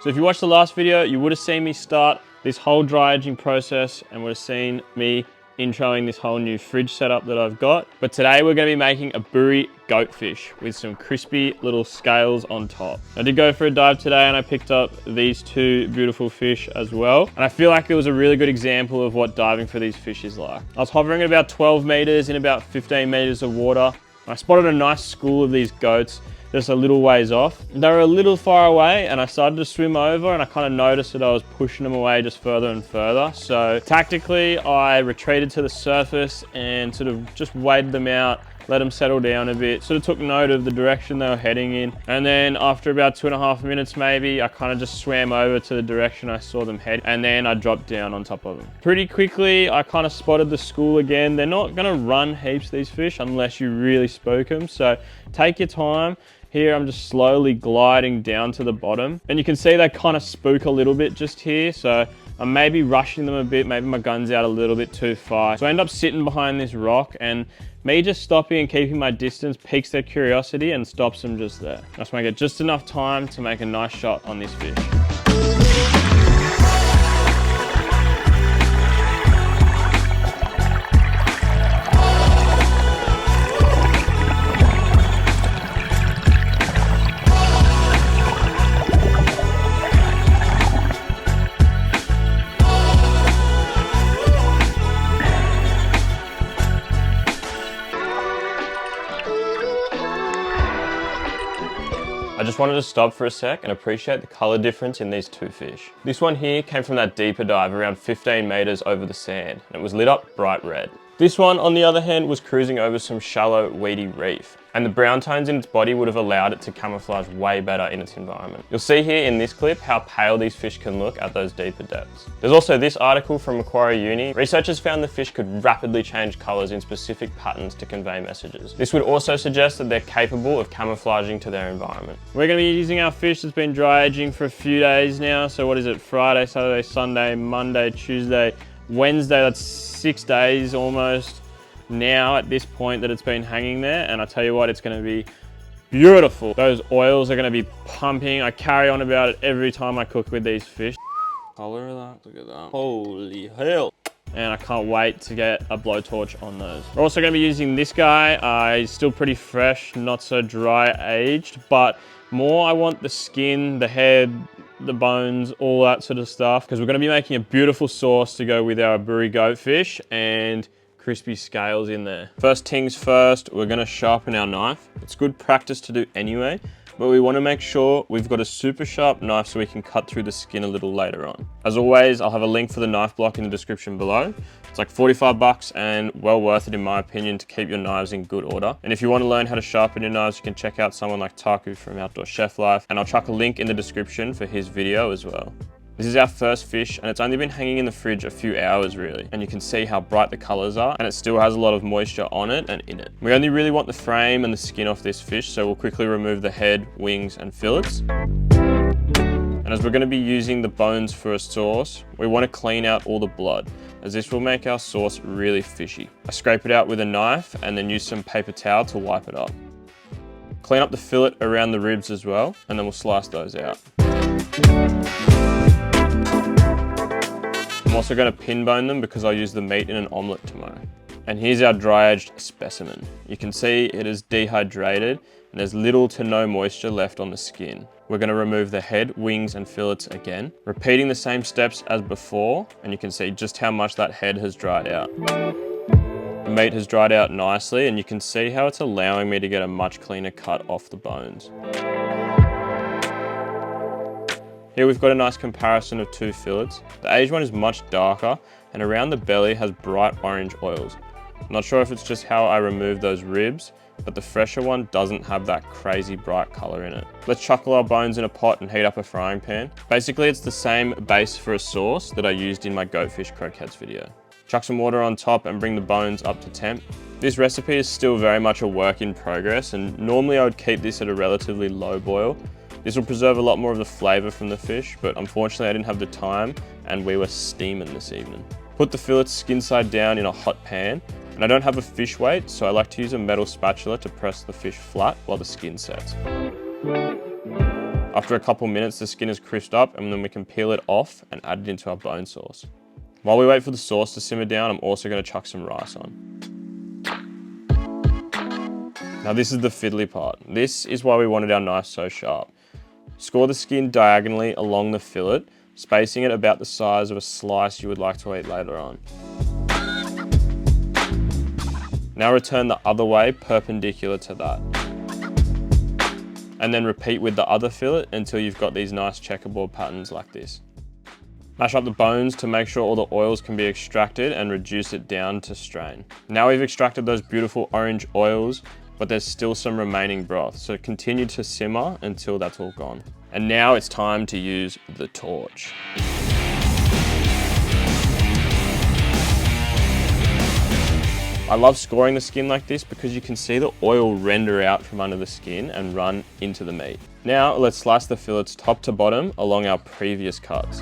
So if you watched the last video, you would have seen me start this whole dry aging process and would have seen me introing this whole new fridge setup that I've got. But today we're going to be making Aburi Goatfish with some crispy little scales on top. I did go for a dive today and I picked up these two beautiful fish as well. And I feel like it was a really good example of what diving for these fish is like. I was hovering at about 12 meters in about 15 meters of water. I spotted a nice school of these goats just a little ways off. They were a little far away and I started to swim over and I kind of noticed that I was pushing them away just further and further. So tactically, I retreated to the surface and sort of just waited them out, let them settle down a bit, sort of took note of the direction they were heading in. And then after about 2.5 minutes maybe, I kind of just swam over to the direction I saw them head, and then I dropped down on top of them. Pretty quickly, I kind of spotted the school again. They're not gonna run heaps, these fish, unless you really spook them. So take your time. Here, I'm just slowly gliding down to the bottom. And you can see they kind of spook a little bit just here. So I'm maybe rushing them a bit. Maybe my gun's out a little bit too far. So I end up sitting behind this rock, and me just stopping and keeping my distance piques their curiosity and stops them just there. Just make it just enough time to make a nice shot on this fish. I just wanted to stop for a sec and appreciate the color difference in these two fish. This one here came from that deeper dive around 15 meters over the sand, and it was lit up bright red. This one, on the other hand, was cruising over some shallow, weedy reef, and the brown tones in its body would have allowed it to camouflage way better in its environment. You'll see here in this clip how pale these fish can look at those deeper depths. There's also this article from Macquarie Uni. Researchers found the fish could rapidly change colors in specific patterns to convey messages. This would also suggest that they're capable of camouflaging to their environment. We're going to be using our fish that's been dry aging for a few days now. So what is it? Friday, Saturday, Sunday, Monday, Tuesday, Wednesday. That's 6 days almost now at this point that it's been hanging there. And I tell you what, it's going to be beautiful. Those oils are going to be pumping. I carry on about it every time I cook with these fish. Color of that, look at that. Holy hell. And I can't wait to get a blowtorch on those. We're also going to be using this guy. He's still pretty fresh, not so dry aged, but more I want the skin, the head, the bones, all that sort of stuff, because we're going to be making a beautiful sauce to go with our Aburi goatfish and crispy scales in there. First things first, we're going to sharpen our knife. It's good practice to do anyway, but we want to make sure we've got a super sharp knife so we can cut through the skin a little later on. As always, I'll have a link for the knife block in the description below. It's like 45 bucks and well worth it in my opinion to keep your knives in good order. And if you want to learn how to sharpen your knives, you can check out someone like Taku from Outdoor Chef Life, and I'll chuck a link in the description for his video as well. This is our first fish and it's only been hanging in the fridge a few hours really. And you can see how bright the colors are, and it still has a lot of moisture on it and in it. We only really want the frame and the skin off this fish, so we'll quickly remove the head, wings and fillets. And as we're going to be using the bones for a sauce, we want to clean out all the blood, as this will make our sauce really fishy. I scrape it out with a knife and then use some paper towel to wipe it up. Clean up the fillet around the ribs as well, and then we'll slice those out. I'm also going to pin bone them because I'll use the meat in an omelette tomorrow. And here's our dry aged specimen. You can see it is dehydrated and there's little to no moisture left on the skin. We're going to remove the head, wings and fillets again, repeating the same steps as before, and you can see just how much that head has dried out. The meat has dried out nicely and you can see how it's allowing me to get a much cleaner cut off the bones. Here we've got a nice comparison of two fillets. The aged one is much darker and around the belly has bright orange oils. I'm not sure if it's just how I removed those ribs, but the fresher one doesn't have that crazy bright color in it. Let's chuck all our bones in a pot and heat up a frying pan. Basically, it's the same base for a sauce that I used in my goatfish croquettes video. Chuck some water on top and bring the bones up to temp. This recipe is still very much a work in progress, and normally I would keep this at a relatively low boil. This will preserve a lot more of the flavor from the fish, but unfortunately I didn't have the time and we were steaming this evening. Put the fillets skin side down in a hot pan, and I don't have a fish weight, so I like to use a metal spatula to press the fish flat while the skin sets. After a couple minutes, the skin is crisped up and then we can peel it off and add it into our bone sauce. While we wait for the sauce to simmer down, I'm also going to chuck some rice on. Now this is the fiddly part. This is why we wanted our knife so sharp. Score the skin diagonally along the fillet, spacing it about the size of a slice you would like to eat later on. Now return the other way, perpendicular to that. And then repeat with the other fillet until you've got these nice checkerboard patterns like this. Mash up the bones to make sure all the oils can be extracted and reduce it down to strain. Now we've extracted those beautiful orange oils, but there's still some remaining broth, so continue to simmer until that's all gone. And now it's time to use the torch. I love scoring the skin like this because you can see the oil render out from under the skin and run into the meat. Now let's slice the fillets top to bottom along our previous cuts.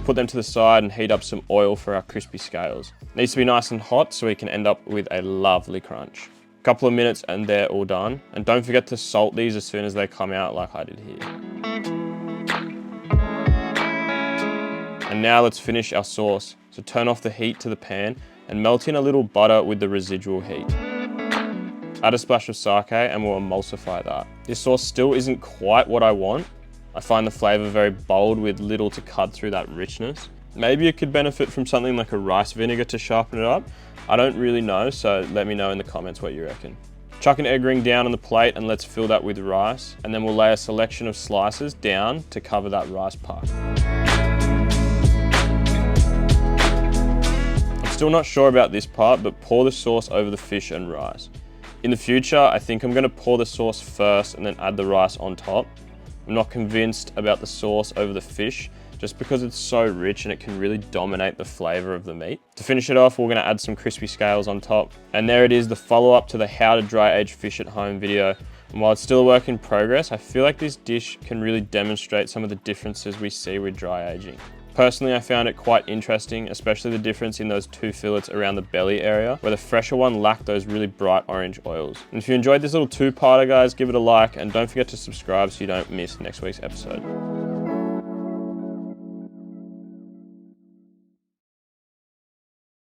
Put them to the side and heat up some oil for our crispy scales. Needs to be nice and hot so we can end up with a lovely crunch. A couple of minutes and they're all done. And don't forget to salt these as soon as they come out like I did here. And now let's finish our sauce. So turn off the heat to the pan and melt in a little butter with the residual heat. Add a splash of sake and we'll emulsify that. This sauce still isn't quite what I want. I find the flavour very bold with little to cut through that richness. Maybe it could benefit from something like a rice vinegar to sharpen it up. I don't really know, so let me know in the comments what you reckon. Chuck an egg ring down on the plate and let's fill that with rice, and then we'll lay a selection of slices down to cover that rice puck. I'm still not sure about this part, but pour the sauce over the fish and rice. In the future, I think I'm going to pour the sauce first and then add the rice on top. I'm not convinced about the sauce over the fish, just because it's so rich and it can really dominate the flavour of the meat. To finish it off, we're going to add some crispy scales on top. And there it is, the follow-up to the how to dry age fish at home video. And while it's still a work in progress, I feel like this dish can really demonstrate some of the differences we see with dry aging. Personally, I found it quite interesting, especially the difference in those two fillets around the belly area, where the fresher one lacked those really bright orange oils. And if you enjoyed this little two-parter, guys, give it a like and don't forget to subscribe so you don't miss next week's episode.